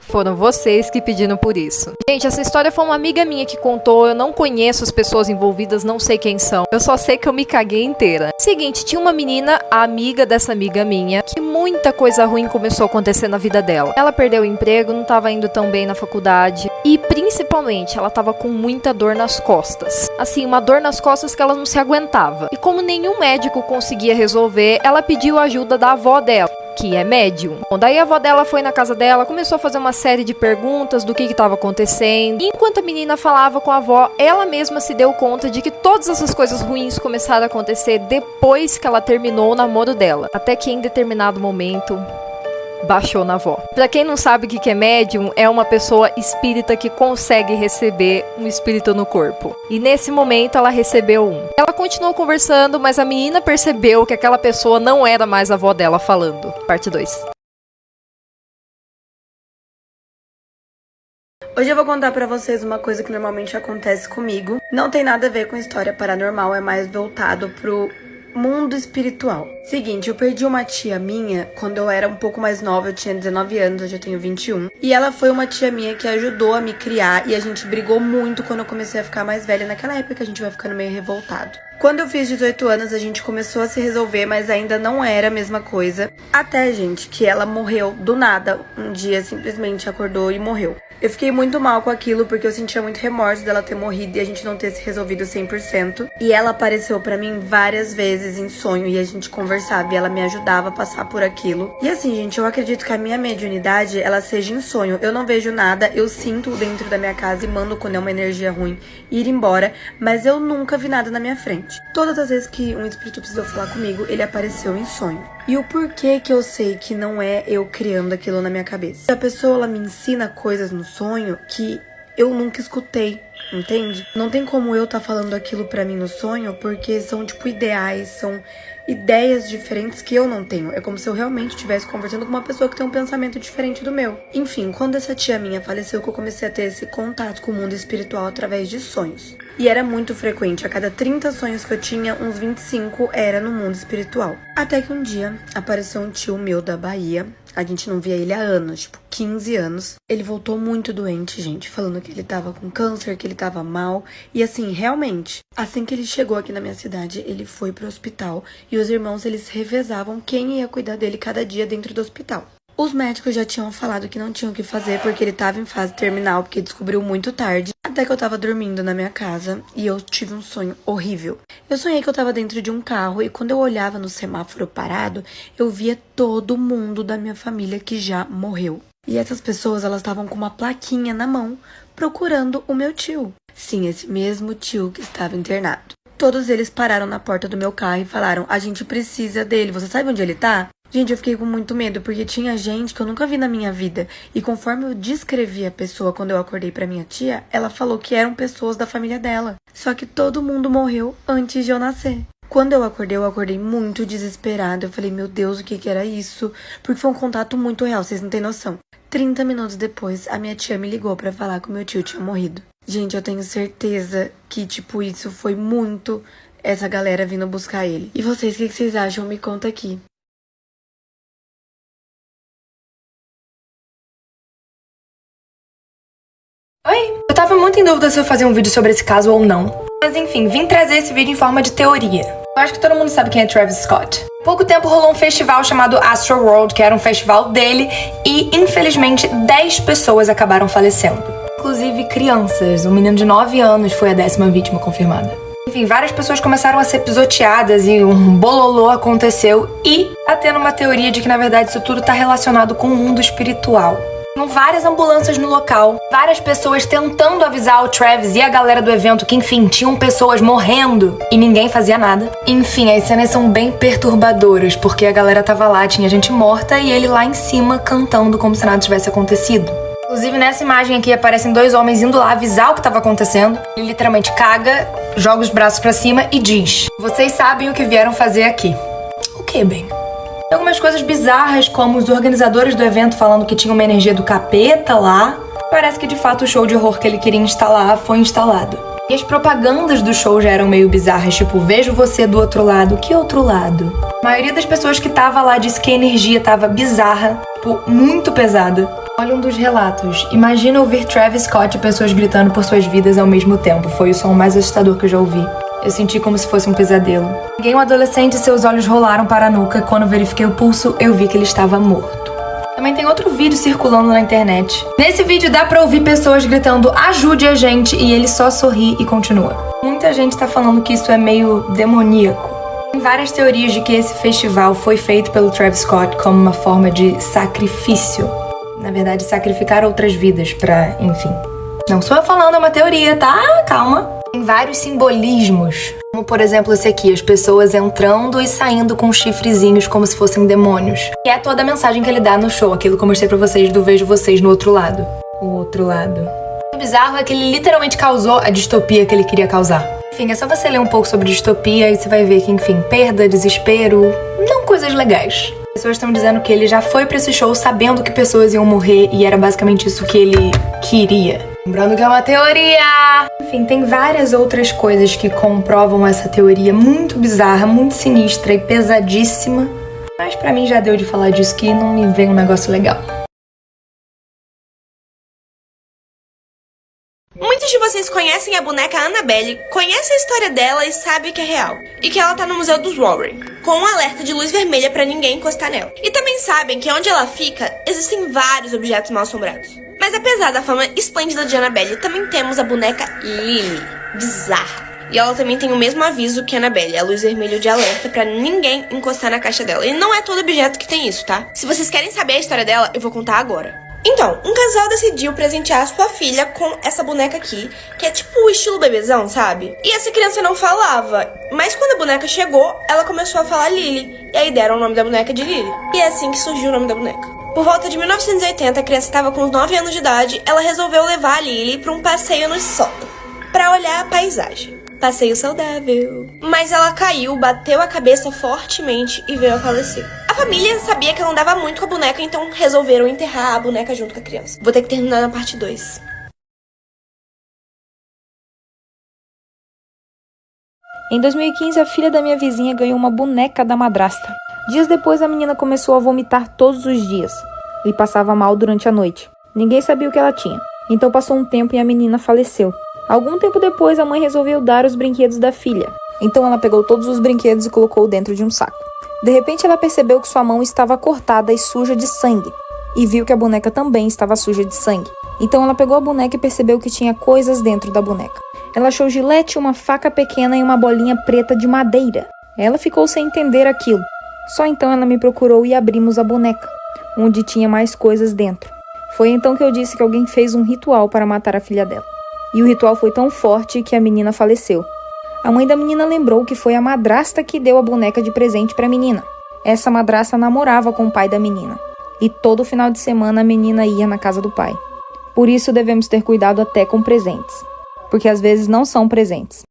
Foram vocês que pediram por isso. Gente, essa história foi uma amiga minha que contou. Eu não conheço as pessoas envolvidas, não sei quem são. Eu só sei que eu me caguei inteira. Seguinte, tinha uma menina, a amiga dessa amiga minha, que muita coisa ruim começou a acontecer na vida dela. Ela perdeu o emprego, não tava indo tão bem na faculdade. E principalmente, ela tava com muita dor nas costas. Assim, uma dor nas costas que ela não se aguentava. E como nenhum médico conseguia resolver, ela pediu a ajuda da avó dela, que é médium. Bom, daí a avó dela foi na casa dela, começou a fazer uma série de perguntas do que estava acontecendo. E enquanto a menina falava com a avó, ela mesma se deu conta de que todas essas coisas ruins começaram a acontecer depois que ela terminou o namoro dela. Até que em determinado momento baixou na avó. Pra quem não sabe o que é médium, é uma pessoa espírita que consegue receber um espírito no corpo. E nesse momento ela recebeu um. Ela continuou conversando, mas a menina percebeu que aquela pessoa não era mais a avó dela falando. Parte 2. Hoje eu vou contar pra vocês uma coisa que normalmente acontece comigo. Não tem nada a ver com história paranormal, é mais voltado pro mundo espiritual. Seguinte, eu perdi uma tia minha quando eu era um pouco mais nova, eu tinha 19 anos, hoje eu tenho 21. E ela foi uma tia minha que ajudou a me criar e a gente brigou muito quando eu comecei a ficar mais velha. Naquela época a gente vai ficando meio revoltado. Quando eu fiz 18 anos, a gente começou a se resolver, mas ainda não era a mesma coisa. Até, gente, que ela morreu do nada. Um dia, simplesmente acordou e morreu. Eu fiquei muito mal com aquilo, porque eu sentia muito remorso dela ter morrido e a gente não ter se resolvido 100%. E ela apareceu pra mim várias vezes em sonho e a gente conversava e ela me ajudava a passar por aquilo. E assim, gente, eu acredito que a minha mediunidade, ela seja em sonho. Eu não vejo nada, eu sinto dentro da minha casa e mando quando é uma energia ruim ir embora, mas eu nunca vi nada na minha frente. Todas as vezes que um espírito precisou falar comigo, ele apareceu em sonho. E o porquê que eu sei que não é eu criando aquilo na minha cabeça? A pessoa, ela me ensina coisas no sonho que eu nunca escutei, entende? Não tem como eu tá falando aquilo pra mim no sonho, porque são, tipo, ideais, são ideias diferentes que eu não tenho. É como se eu realmente estivesse conversando com uma pessoa que tem um pensamento diferente do meu. Enfim, quando essa tia minha faleceu, que eu comecei a ter esse contato com o mundo espiritual através de sonhos. E era muito frequente, a cada 30 sonhos que eu tinha, uns 25 era no mundo espiritual. Até que um dia apareceu um tio meu da Bahia. A gente não via ele há anos, tipo 15 anos. Ele voltou muito doente, gente, falando que ele tava com câncer, que ele tava mal. E assim, realmente, assim que ele chegou aqui na minha cidade, ele foi pro hospital. E os irmãos, eles revezavam quem ia cuidar dele cada dia dentro do hospital. Os médicos já tinham falado que não tinham o que fazer porque ele tava em fase terminal, porque descobriu muito tarde. Até que eu tava dormindo na minha casa e eu tive um sonho horrível. Eu sonhei que eu tava dentro de um carro e quando eu olhava no semáforo parado, eu via todo mundo da minha família que já morreu. E essas pessoas, elas estavam com uma plaquinha na mão, procurando o meu tio. Sim, esse mesmo tio que estava internado. Todos eles pararam na porta do meu carro e falaram: a gente precisa dele, você sabe onde ele tá? Gente, eu fiquei com muito medo, porque tinha gente que eu nunca vi na minha vida. E conforme eu descrevi a pessoa quando eu acordei pra minha tia, ela falou que eram pessoas da família dela. Só que todo mundo morreu antes de eu nascer. Quando eu acordei muito desesperada. Eu falei, meu Deus, o que era isso? Porque foi um contato muito real, vocês não têm noção. 30 minutos depois, a minha tia me ligou pra falar que o meu tio tinha morrido. Gente, eu tenho certeza que, tipo, isso foi muito essa galera vindo buscar ele. E vocês, o que vocês acham? Me conta aqui. Oi, eu tava muito em dúvida se eu fazia um vídeo sobre esse caso ou não. Mas enfim, vim trazer esse vídeo em forma de teoria. Eu acho que todo mundo sabe quem é Travis Scott. Há pouco tempo rolou um festival chamado Astro World, que era um festival dele, e infelizmente 10 pessoas acabaram falecendo. Inclusive crianças, um menino de 9 anos foi a 10ª vítima confirmada. Enfim, várias pessoas começaram a ser pisoteadas e um bololô aconteceu e tá tendo uma teoria de que na verdade isso tudo tá relacionado com o mundo espiritual. Tinham várias ambulâncias no local, várias pessoas tentando avisar o Travis e a galera do evento que, enfim, tinham pessoas morrendo e ninguém fazia nada. Enfim, as cenas são bem perturbadoras, porque a galera tava lá, tinha gente morta e ele lá em cima cantando como se nada tivesse acontecido. Inclusive, nessa imagem aqui aparecem 2 homens indo lá avisar o que tava acontecendo. Ele literalmente caga, joga os braços pra cima e diz: vocês sabem o que vieram fazer aqui. O que, bem? Tem algumas coisas bizarras, como os organizadores do evento falando que tinha uma energia do capeta lá. Parece que de fato o show de horror que ele queria instalar foi instalado. E as propagandas do show já eram meio bizarras, tipo, vejo você do outro lado. Que outro lado? A maioria das pessoas que tava lá disse que a energia tava bizarra, tipo, muito pesada. Olha um dos relatos. Imagina ouvir Travis Scott e pessoas gritando por suas vidas ao mesmo tempo. Foi o som mais assustador que eu já ouvi. Eu senti como se fosse um pesadelo. Peguei um adolescente e seus olhos rolaram para a nuca. Quando verifiquei o pulso, eu vi que ele estava morto. Também tem outro vídeo circulando na internet. Nesse vídeo dá pra ouvir pessoas gritando "ajude a gente" e ele só sorri e continua. Muita gente tá falando que isso é meio demoníaco. Tem várias teorias de que esse festival foi feito pelo Travis Scott como uma forma de sacrifício. Na verdade, sacrificar outras vidas pra, enfim. Não sou eu falando, é uma teoria, tá? Calma. Tem vários simbolismos, como por exemplo esse aqui, as pessoas entrando e saindo com chifrezinhos como se fossem demônios. Que é toda a mensagem que ele dá no show, aquilo que eu mostrei pra vocês do Vejo Vocês no Outro Lado. O outro lado. O bizarro é que ele literalmente causou a distopia que ele queria causar. Enfim, é só você ler um pouco sobre distopia e você vai ver que, enfim, perda, desespero, não coisas legais. As pessoas estão dizendo que ele já foi pra esse show sabendo que pessoas iam morrer e era basicamente isso que ele queria. Lembrando que é uma teoria! Enfim, tem várias outras coisas que comprovam essa teoria muito bizarra, muito sinistra e pesadíssima. Mas pra mim já deu de falar disso que não me vem um negócio legal. Muitos de vocês conhecem a boneca Annabelle, conhecem a história dela e sabem que é real. E que ela tá no Museu dos Warren, com um alerta de luz vermelha pra ninguém encostar nela. E também sabem que onde ela fica, existem vários objetos mal assombrados. Mas apesar da fama esplêndida de Annabelle, também temos a boneca Lily, bizarra. E ela também tem o mesmo aviso que a Annabelle, a luz vermelha de alerta pra ninguém encostar na caixa dela. E não é todo objeto que tem isso, tá? Se vocês querem saber a história dela, eu vou contar agora. Então, um casal decidiu presentear a sua filha com essa boneca aqui, que é tipo o estilo bebezão, sabe? E essa criança não falava, mas quando a boneca chegou, ela começou a falar Lily, e aí deram o nome da boneca de Lily. E é assim que surgiu o nome da boneca. Por volta de 1980, a criança estava com uns 9 anos de idade, ela resolveu levar a Lily para um passeio no sótão, para olhar a paisagem. Passeio saudável. Mas ela caiu, bateu a cabeça fortemente e veio a falecer. A família sabia que ela andava muito com a boneca, então resolveram enterrar a boneca junto com a criança. Vou ter que terminar na parte 2. Em 2015, a filha da minha vizinha ganhou uma boneca da madrasta. Dias depois, a menina começou a vomitar todos os dias e passava mal durante a noite. Ninguém sabia o que ela tinha. Então passou um tempo e a menina faleceu. Algum tempo depois, a mãe resolveu dar os brinquedos da filha. Então ela pegou todos os brinquedos e colocou dentro de um saco. De repente, ela percebeu que sua mão estava cortada e suja de sangue. E viu que a boneca também estava suja de sangue. Então ela pegou a boneca e percebeu que tinha coisas dentro da boneca. Ela achou gilete, uma faca pequena e uma bolinha preta de madeira. Ela ficou sem entender aquilo. Só então ela me procurou e abrimos a boneca, onde tinha mais coisas dentro. Foi então que eu disse que alguém fez um ritual para matar a filha dela. E o ritual foi tão forte que a menina faleceu. A mãe da menina lembrou que foi a madrasta que deu a boneca de presente para a menina. Essa madrasta namorava com o pai da menina. E todo final de semana a menina ia na casa do pai. Por isso devemos ter cuidado até com presentes. Porque às vezes não são presentes.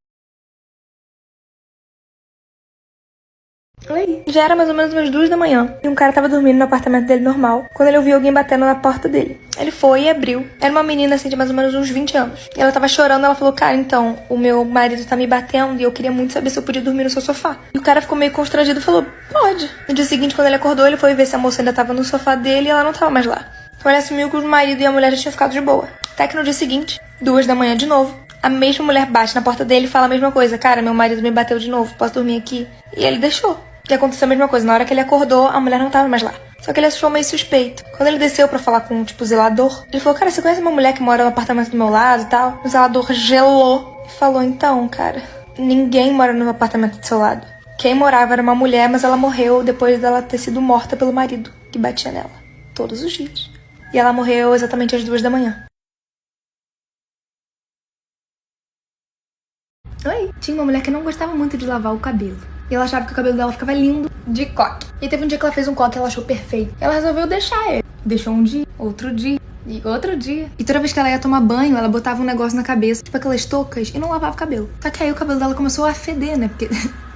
Oi. Já era mais ou menos umas 2 da manhã e um cara tava dormindo no apartamento dele normal quando ele ouviu alguém batendo na porta dele. Ele foi e abriu. Era uma menina assim de mais ou menos uns 20 anos. E ela tava chorando, ela falou: cara, então, o meu marido tá me batendo e eu queria muito saber se eu podia dormir no seu sofá. E o cara ficou meio constrangido e falou: pode. No dia seguinte, quando ele acordou, ele foi ver se a moça ainda tava no sofá dele e ela não tava mais lá. Então ele assumiu que o marido e a mulher já tinham ficado de boa. Até que no dia seguinte, 2 da manhã de novo, a mesma mulher bate na porta dele e fala a mesma coisa: cara, meu marido me bateu de novo, posso dormir aqui? E ele deixou. E aconteceu a mesma coisa. Na hora que ele acordou, a mulher não tava mais lá. Só que ele achou meio suspeito. Quando ele desceu pra falar com, o zelador, ele falou: cara, você conhece uma mulher que mora no apartamento do meu lado e tal? O zelador gelou e falou: então, cara, ninguém mora no apartamento do seu lado. Quem morava era uma mulher, mas ela morreu depois dela ter sido morta pelo marido, que batia nela todos os dias. E ela morreu exatamente às 2 da manhã. Oi. Tinha uma mulher que não gostava muito de lavar o cabelo. E ela achava que o cabelo dela ficava lindo de coque. E teve um dia que ela fez um coque que ela achou perfeito. Ela resolveu deixar ele. Deixou um dia, outro dia e outro dia. E toda vez que ela ia tomar banho, ela botava um negócio na cabeça, tipo aquelas toucas, e não lavava o cabelo. Só que aí o cabelo dela começou a feder, né? Porque,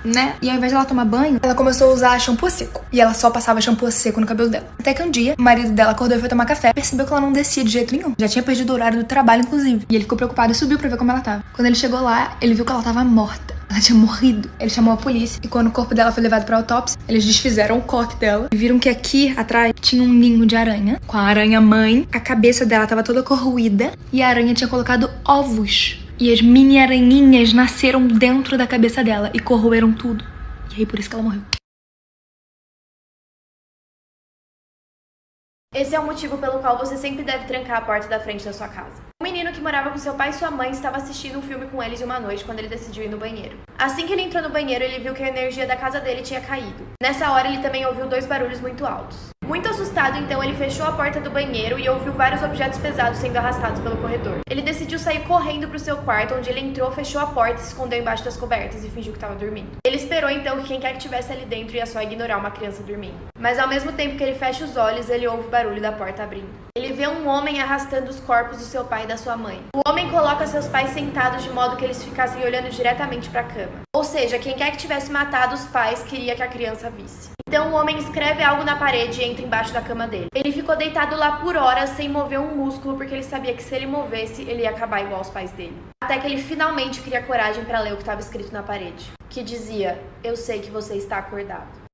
né? E ao invés de ela tomar banho, ela começou a usar shampoo seco. E ela só passava shampoo seco no cabelo dela. Até que um dia, o marido dela acordou e foi tomar café. Percebeu que ela não descia de jeito nenhum. Já tinha perdido o horário do trabalho, inclusive. E ele ficou preocupado e subiu pra ver como ela tava. Quando ele chegou lá, ele viu que ela tava morta. Ela tinha morrido. Ele chamou a polícia e quando o corpo dela foi levado pra autópsia, eles desfizeram o coque dela e viram que aqui atrás tinha um ninho de aranha com a aranha mãe. A cabeça dela tava toda corroída e a aranha tinha colocado ovos. E as mini aranhinhas nasceram dentro da cabeça dela e corroeram tudo. E aí por isso que ela morreu. Esse é o motivo pelo qual você sempre deve trancar a porta da frente da sua casa. Um menino que morava com seu pai e sua mãe estava assistindo um filme com eles uma noite quando ele decidiu ir no banheiro. Assim que ele entrou no banheiro, ele viu que a energia da casa dele tinha caído. Nessa hora, ele também ouviu 2 barulhos muito altos. Muito assustado, então, ele fechou a porta do banheiro e ouviu vários objetos pesados sendo arrastados pelo corredor. Ele decidiu sair correndo pro seu quarto, onde ele entrou, fechou a porta e se escondeu embaixo das cobertas e fingiu que estava dormindo. Ele esperou, então, que quem quer que estivesse ali dentro ia só ignorar uma criança dormindo. Mas ao mesmo tempo que ele fecha os olhos, ele ouve o barulho da porta abrindo. Ele vê um homem arrastando os corpos do seu pai e da sua mãe. O homem coloca seus pais sentados de modo que eles ficassem olhando diretamente para a cama. Ou seja, quem quer que tivesse matado os pais queria que a criança visse. Então o homem escreve algo na parede e entra embaixo da cama dele. Ele ficou deitado lá por horas sem mover um músculo porque ele sabia que se ele movesse, ele ia acabar igual aos pais dele. Até que ele finalmente cria coragem para ler o que estava escrito na parede, que dizia: "Eu sei que você está acordado".